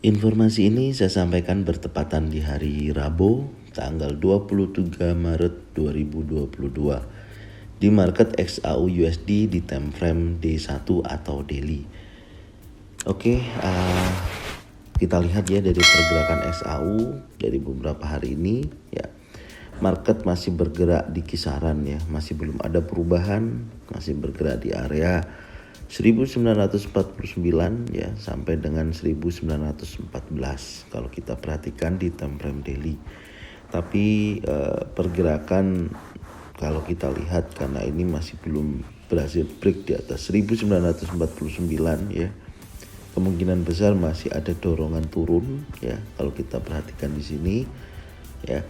Informasi ini saya sampaikan bertepatan di hari Rabu, tanggal 23 Maret 2022 di market XAU USD di time frame D1 atau daily. Oke, kita lihat ya dari pergerakan XAU dari beberapa hari ini ya. Market masih bergerak di kisaran ya, masih belum ada perubahan, masih bergerak di area 1949 ya sampai dengan 1914 kalau kita perhatikan di time frame daily. Tapi pergerakan kalau kita lihat karena ini masih belum berhasil break di atas 1949 ya. Kemungkinan besar masih ada dorongan turun ya kalau kita perhatikan di sini ya.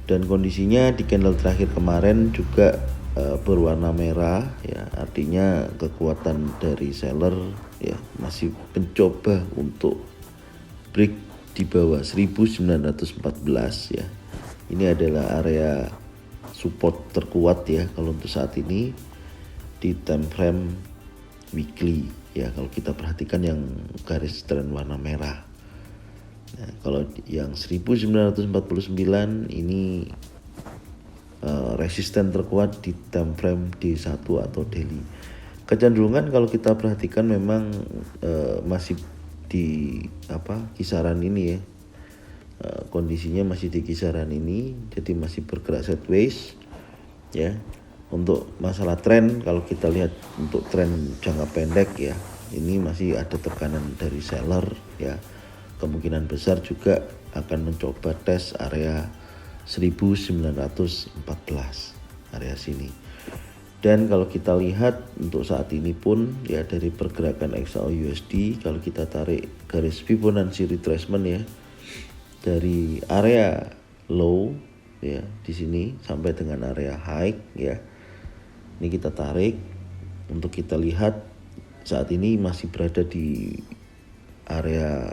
Dan kondisinya di candle terakhir kemarin juga berwarna merah ya, artinya kekuatan dari seller ya masih mencoba untuk break di bawah 1914 ya. Ini adalah area support terkuat ya kalau untuk saat ini di time frame weekly ya, kalau kita perhatikan yang garis trend warna merah. Nah, kalau yang 1949 ini resisten terkuat di time frame D1 atau daily. Kecenderungan kalau kita perhatikan memang masih di kisaran ini ya. Kondisinya masih di kisaran ini, jadi masih bergerak sideways ya. Untuk masalah tren, kalau kita lihat untuk tren jangka pendek ya, ini masih ada tekanan dari seller ya. Kemungkinan besar juga akan mencoba tes area 1914 area sini. Dan kalau kita lihat untuk saat ini pun ya dari pergerakan XAU USD, kalau kita tarik garis Fibonacci retracement ya dari area low ya di sini sampai dengan area high ya. Ini kita tarik untuk kita lihat saat ini masih berada di area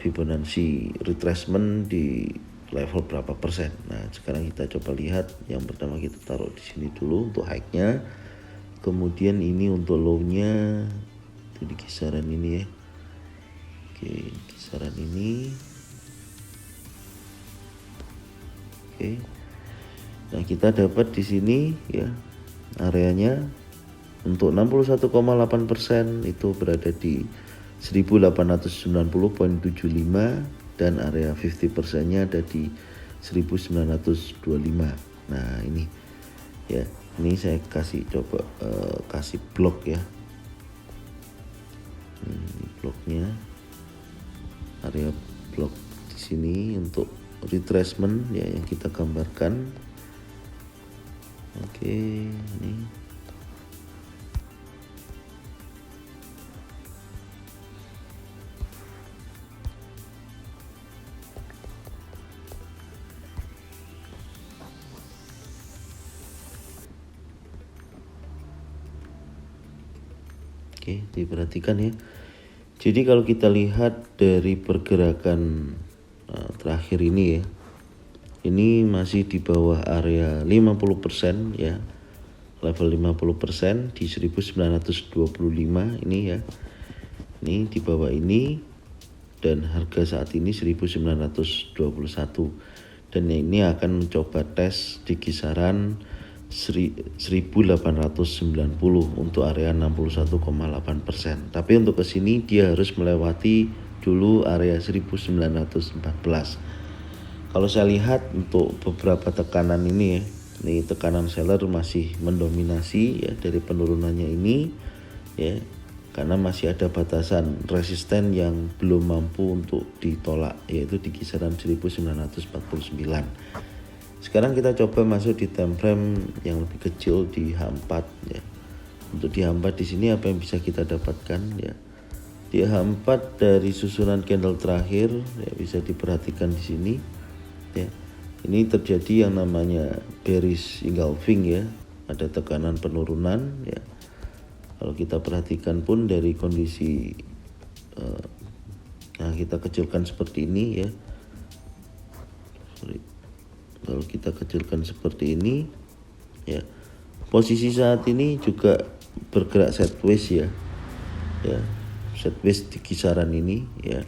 Fibonacci retracement di level berapa persen. Nah, sekarang kita coba lihat. Yang pertama kita taruh di sini dulu untuk high-nya. Kemudian ini untuk low-nya itu di kisaran ini ya. Oke, kisaran ini. Oke. Nah, kita dapat di sini ya areanya untuk 61,8% itu berada di 1890.75 dan area 50%-nya ada di 1925. Nah, ini ya. Ini saya kasih coba kasih blok ya. Bloknya area blok di sini untuk retracement ya yang kita gambarkan. Oke, ini oke, diperhatikan ya. Jadi kalau kita lihat dari pergerakan terakhir ini ya, ini masih di bawah area 50% ya, level 50% di 1925 ini ya. Ini di bawah ini dan harga saat ini 1921 dan ini akan mencoba tes di kisaran 1890 untuk area 61,8%. Tapi untuk kesini dia harus melewati dulu area 1914. Kalau saya lihat untuk beberapa tekanan ini ya, ini tekanan seller masih mendominasi ya dari penurunannya ini ya, karena masih ada batasan resisten yang belum mampu untuk ditolak, yaitu di kisaran 1949. Sekarang kita coba masuk di time frame yang lebih kecil di H4 ya. Untuk di H4 di sini apa yang bisa kita dapatkan ya? Di H4 dari susunan candle terakhir ya bisa diperhatikan di sini ya. Ini terjadi yang namanya bearish engulfing ya. Ada tekanan penurunan ya. Kalau kita perhatikan pun dari kondisi kita kecilkan seperti ini ya. Kalau kita kecilkan seperti ini ya, posisi saat ini juga bergerak sideways ya. sideways di kisaran ini ya,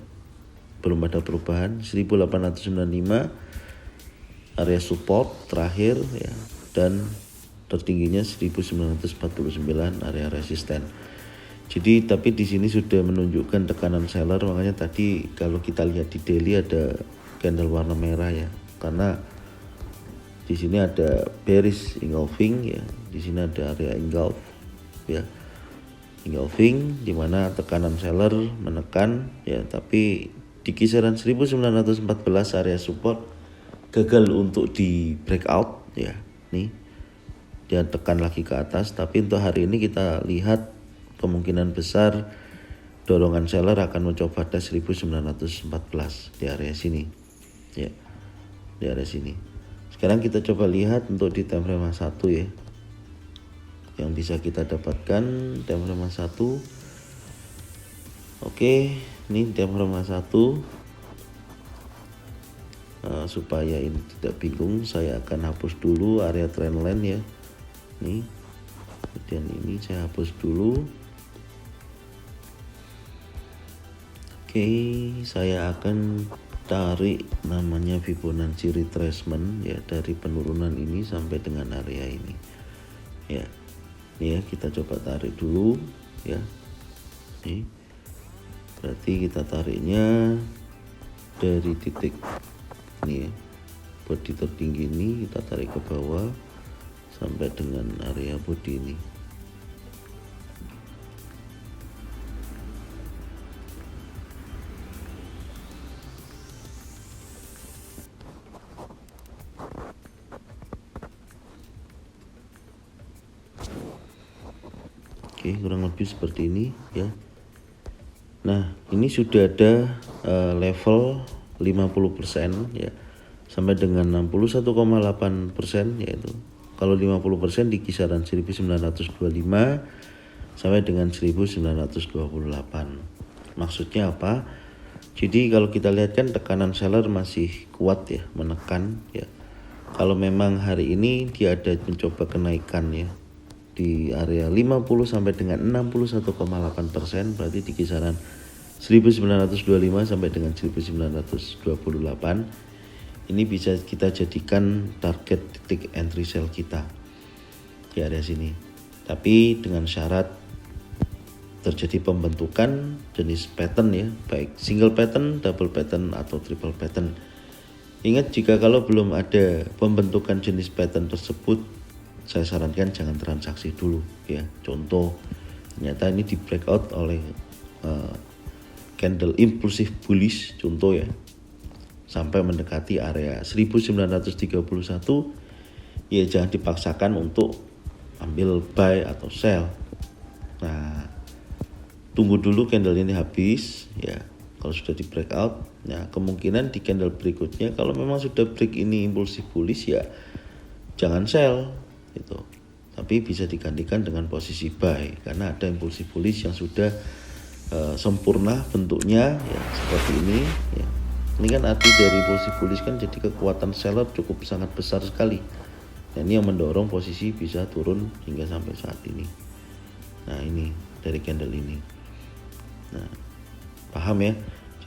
belum ada perubahan. 1895 area support terakhir ya, dan tertingginya 1949 area resisten. Jadi tapi di sini sudah menunjukkan tekanan seller, makanya tadi kalau kita lihat di daily ada candle warna merah ya, karena di sini ada bearish engulfing ya, di sini ada area engulf ya, engulfing di mana tekanan seller menekan ya, tapi di kisaran 1914 area support gagal untuk di breakout ya. Nih dia tekan lagi ke atas, tapi untuk hari ini kita lihat kemungkinan besar dorongan seller akan mencoba tes 1914 di area sini ya, di area sini. Sekarang kita coba lihat untuk di time frame 1 ya, yang bisa kita dapatkan time frame 1. Oke, ini time frame 1. Supaya ini tidak bingung, saya akan hapus dulu area trendline ya. Nih, kemudian ini saya hapus dulu. Oke, saya akan tarik namanya Fibonacci retracement ya, dari penurunan ini sampai dengan area ini ya. Ini ya, kita coba tarik dulu ya. Nih, berarti kita tariknya dari titik ini ya, body tertinggi ini kita tarik ke bawah sampai dengan area body ini. Oke, kurang lebih seperti ini ya. Nah, ini sudah ada level 50% ya, sampai dengan 61,8%, yaitu kalau 50% di kisaran 1925 sampai dengan 1928. Maksudnya apa? Jadi kalau kita lihat kan tekanan seller masih kuat ya, menekan ya. Kalau memang hari ini dia ada mencoba kenaikan ya di area 50 sampai dengan 61,8%, berarti di kisaran 1925 sampai dengan 1928. Ini bisa kita jadikan target titik entry sell kita di area sini. Tapi dengan syarat terjadi pembentukan jenis pattern ya, baik single pattern, double pattern atau triple pattern. Ingat, jika kalau belum ada pembentukan jenis pattern tersebut, saya sarankan jangan transaksi dulu ya. Contoh, ternyata ini di breakout oleh candle impulsif bullish contoh ya, sampai mendekati area 1931, ya jangan dipaksakan untuk ambil buy atau sell. Nah, tunggu dulu candle ini habis ya. Kalau sudah di breakout, ya kemungkinan di candle berikutnya kalau memang sudah break ini impulsif bullish ya jangan sell itu, tapi bisa digantikan dengan posisi buy, karena ada impulsif bullish yang sudah sempurna bentuknya ya, seperti ini ya. Ini kan arti dari impulsif bullish kan, jadi kekuatan seller cukup sangat besar sekali, dan ini yang mendorong posisi bisa turun hingga sampai saat ini. Nah, ini dari candle ini. Nah, paham ya?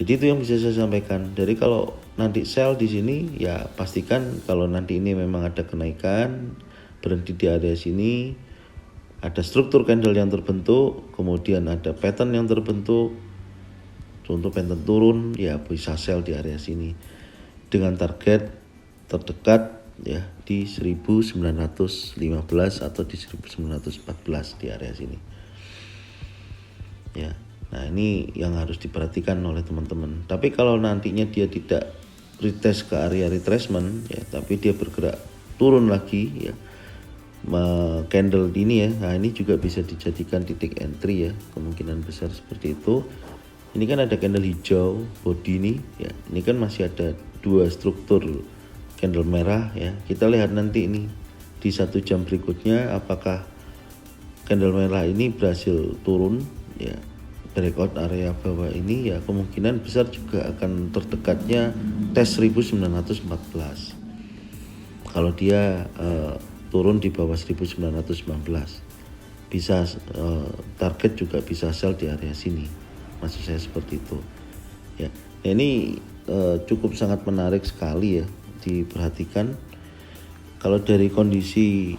Jadi itu yang bisa saya sampaikan. Jadi kalau nanti sell di sini ya pastikan kalau nanti ini memang ada kenaikan, berhenti di area sini, ada struktur candle yang terbentuk, kemudian ada pattern yang terbentuk, contoh pattern turun ya bisa sell di area sini dengan target terdekat ya di 1915 atau di 1914 di area sini ya. Nah, ini yang harus diperhatikan oleh teman-teman. Tapi kalau nantinya dia tidak retest ke area retracement ya, tapi dia bergerak turun lagi ya, candle ini ya, nah ini juga bisa dijadikan titik entry ya, kemungkinan besar seperti itu. Ini kan ada candle hijau body ini ya, ini kan masih ada dua struktur candle merah ya. Kita lihat nanti ini di 1 jam berikutnya apakah candle merah ini berhasil turun ya, breakout area bawah ini ya, kemungkinan besar juga akan terdekatnya tes 1914. Kalau dia turun di bawah 1919, bisa target juga bisa sell di area sini maksud saya seperti itu ya. Nah, ini cukup sangat menarik sekali ya diperhatikan. Kalau dari kondisi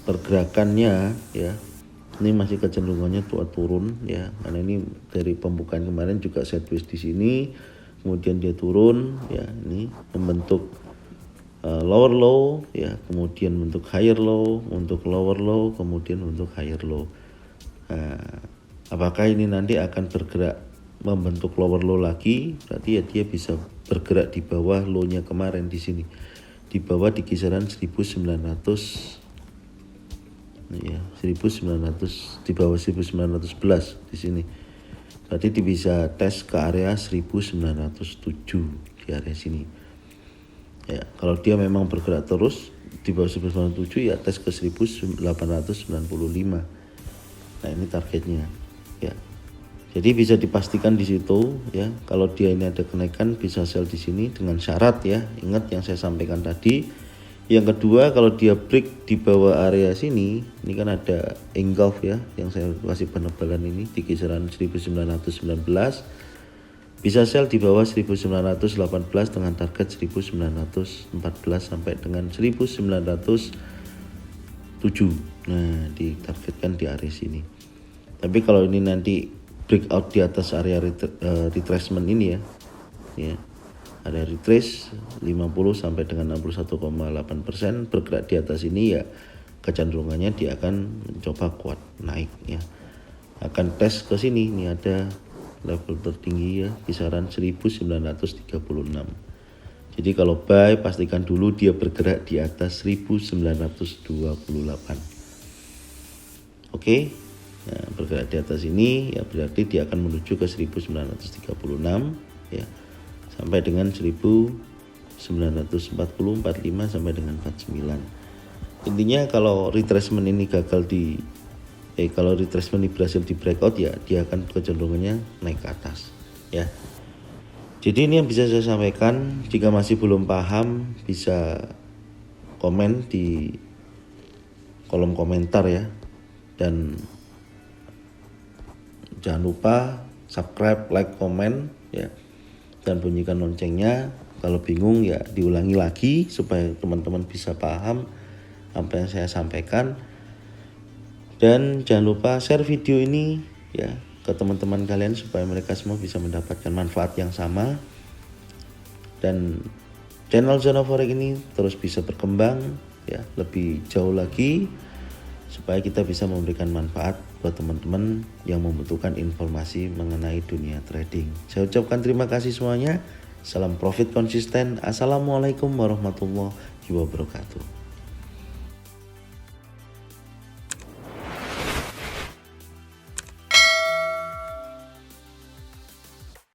pergerakannya ya, ini masih kecenderungannya turun ya, karena ini dari pembukaan kemarin juga sideways di sini, kemudian dia turun ya, ini membentuk lower low ya, kemudian bentuk higher low, untuk lower low, kemudian bentuk higher low. Nah, apakah ini nanti akan bergerak membentuk lower low lagi? Berarti ya dia bisa bergerak di bawah low-nya kemarin di sini, di bawah di kisaran 1900 ya, 1900, di bawah 1911 di sini. Berarti dia bisa tes ke area 1907 di area sini. Ya, kalau dia memang bergerak terus di bawah 1907 ya tes ke 1895. Nah, ini targetnya ya. Jadi bisa dipastikan di situ ya, kalau dia ini ada kenaikan bisa sell di sini dengan syarat ya. Ingat yang saya sampaikan tadi. Yang kedua, kalau dia break di bawah area sini, ini kan ada engulf ya, yang saya kasih penebalan ini di kisaran 1919. Bisa sell di bawah 1918 dengan target 1914 sampai dengan 1907. Nah, ditargetkan di area sini. Tapi kalau ini nanti breakout di atas area retracement ini ya, ada retrace 50 sampai dengan 61,8%, bergerak di atas ini ya, kecenderungannya dia akan mencoba kuat naik ya. Akan tes ke sini, ini ada level tertinggi ya, kisaran 1936. Jadi kalau buy pastikan dulu dia bergerak di atas 1928. Oke. Nah, bergerak di atas ini ya berarti dia akan menuju ke 1936 ya, sampai dengan 1940, 45 sampai dengan 49. Intinya kalau retracement ini gagal kalau retracement ini berhasil di breakout ya, dia akan kecenderungannya naik ke atas ya. Jadi ini yang bisa saya sampaikan. Jika masih belum paham bisa komen di kolom komentar ya, dan jangan lupa subscribe, like, komen ya, dan bunyikan loncengnya. Kalau bingung ya diulangi lagi supaya teman-teman bisa paham apa yang saya sampaikan. Dan jangan lupa share video ini ya ke teman-teman kalian supaya mereka semua bisa mendapatkan manfaat yang sama. Dan channel Zona Forex ini terus bisa berkembang ya, lebih jauh lagi, supaya kita bisa memberikan manfaat buat teman-teman yang membutuhkan informasi mengenai dunia trading. Saya ucapkan terima kasih semuanya. Salam profit konsisten. Assalamualaikum warahmatullahi wabarakatuh.